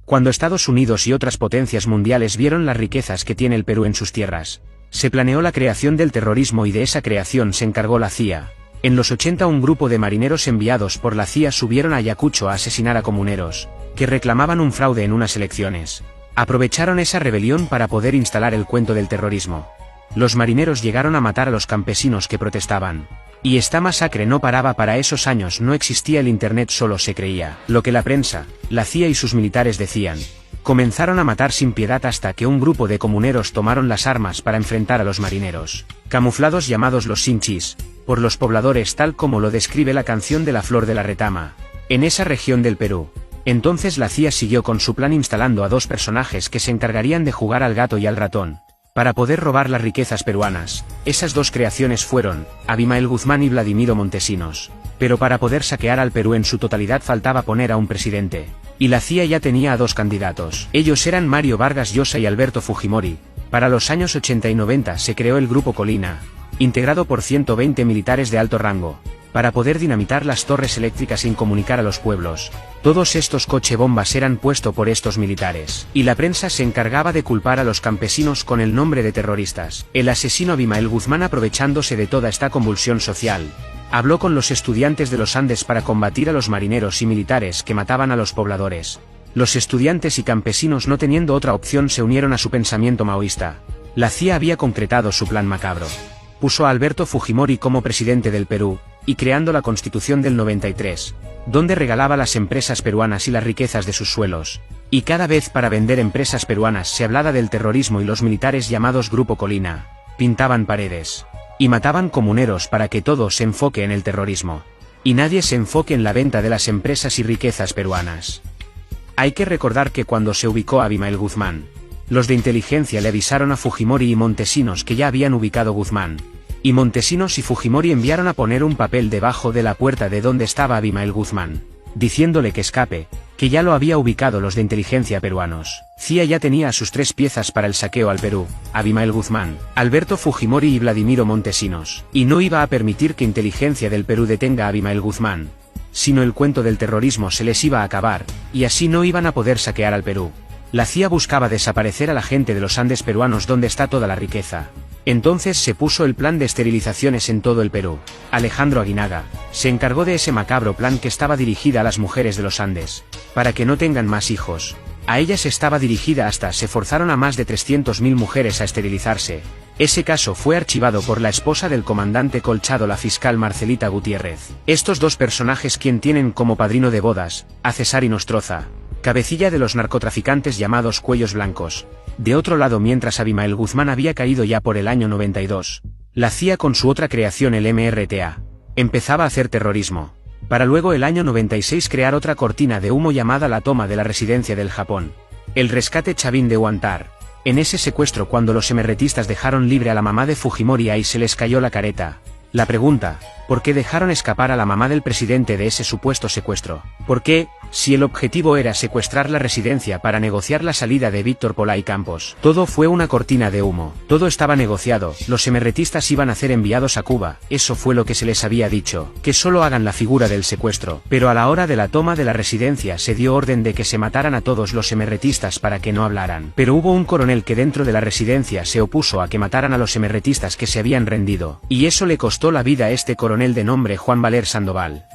Cuando Estados Unidos y otras potencias mundiales vieron las riquezas que tiene el Perú en sus tierras, se planeó la creación del terrorismo y de esa creación se encargó la CIA. En los 80 un grupo de marineros enviados por la CIA subieron a Ayacucho a asesinar a comuneros, que reclamaban un fraude en unas elecciones. Aprovecharon esa rebelión para poder instalar el cuento del terrorismo. Los marineros llegaron a matar a los campesinos que protestaban. Y esta masacre no paraba. Para esos años no existía el internet, solo se creía lo que la prensa, la CIA y sus militares decían. Comenzaron a matar sin piedad hasta que un grupo de comuneros tomaron las armas para enfrentar a los marineros, camuflados llamados los Sinchis, por los pobladores tal como lo describe la canción de La Flor de la Retama, en esa región del Perú. Entonces la CIA siguió con su plan instalando a dos personajes que se encargarían de jugar al gato y al ratón, para poder robar las riquezas peruanas. Esas dos creaciones fueron Abimael Guzmán y Vladimiro Montesinos. Pero para poder saquear al Perú en su totalidad faltaba poner a un presidente. Y la CIA ya tenía a dos candidatos. Ellos eran Mario Vargas Llosa y Alberto Fujimori. Para los años 80 y 90 se creó el Grupo Colina, integrado por 120 militares de alto rango, para poder dinamitar las torres eléctricas sin comunicar a los pueblos. Todos estos cochebombas eran puestos por estos militares, y la prensa se encargaba de culpar a los campesinos con el nombre de terroristas. El asesino Abimael Guzmán, aprovechándose de toda esta convulsión social, habló con los estudiantes de los Andes para combatir a los marineros y militares que mataban a los pobladores. Los estudiantes y campesinos, no teniendo otra opción, se unieron a su pensamiento maoísta. La CIA había concretado su plan macabro. Puso a Alberto Fujimori como presidente del Perú, y creando la Constitución del 93, donde regalaba las empresas peruanas y las riquezas de sus suelos. Y cada vez para vender empresas peruanas se hablaba del terrorismo, y los militares llamados Grupo Colina pintaban paredes y mataban comuneros para que todo se enfoque en el terrorismo, y nadie se enfoque en la venta de las empresas y riquezas peruanas. Hay que recordar que cuando se ubicó a Abimael Guzmán, los de inteligencia le avisaron a Fujimori y Montesinos que ya habían ubicado Guzmán. Y Montesinos y Fujimori enviaron a poner un papel debajo de la puerta de donde estaba Abimael Guzmán, diciéndole que escape, que ya lo había ubicado los de inteligencia peruanos. CIA ya tenía a sus tres piezas para el saqueo al Perú: Abimael Guzmán, Alberto Fujimori y Vladimiro Montesinos. Y no iba a permitir que inteligencia del Perú detenga a Abimael Guzmán, sino el cuento del terrorismo se les iba a acabar, y así no iban a poder saquear al Perú. La CIA buscaba desaparecer a la gente de los Andes peruanos donde está toda la riqueza. Entonces se puso el plan de esterilizaciones en todo el Perú. Alejandro Aguinaga se encargó de ese macabro plan, que estaba dirigida a las mujeres de los Andes, para que no tengan más hijos. A ellas estaba dirigida. Hasta se forzaron a más de 300.000 mujeres a esterilizarse. Ese caso fue archivado por la esposa del comandante Colchado, la fiscal Marcelita Gutiérrez. Estos dos personajes, quien tienen como padrino de bodas a César Inostroza, cabecilla de los narcotraficantes llamados Cuellos Blancos. De otro lado, mientras Abimael Guzmán había caído ya por el año 92, la CIA con su otra creación, el MRTA, empezaba a hacer terrorismo, para luego el año 96 crear otra cortina de humo llamada la toma de la residencia del Japón, el rescate Chavín de Huántar. En ese secuestro, cuando los emerretistas dejaron libre a la mamá de Fujimori, ahí se les cayó la careta. La pregunta: ¿por qué dejaron escapar a la mamá del presidente de ese supuesto secuestro? ¿Por qué, si el objetivo era secuestrar la residencia para negociar la salida de Víctor Polay Campos? Todo fue una cortina de humo, todo estaba negociado. Los emerretistas iban a ser enviados a Cuba, eso fue lo que se les había dicho, que solo hagan la figura del secuestro. Pero a la hora de la toma de la residencia se dio orden de que se mataran a todos los emerretistas para que no hablaran. Pero hubo un coronel que dentro de la residencia se opuso a que mataran a los emerretistas que se habían rendido, y eso le costó la vida a este coronel de nombre Juan Valer Sandoval.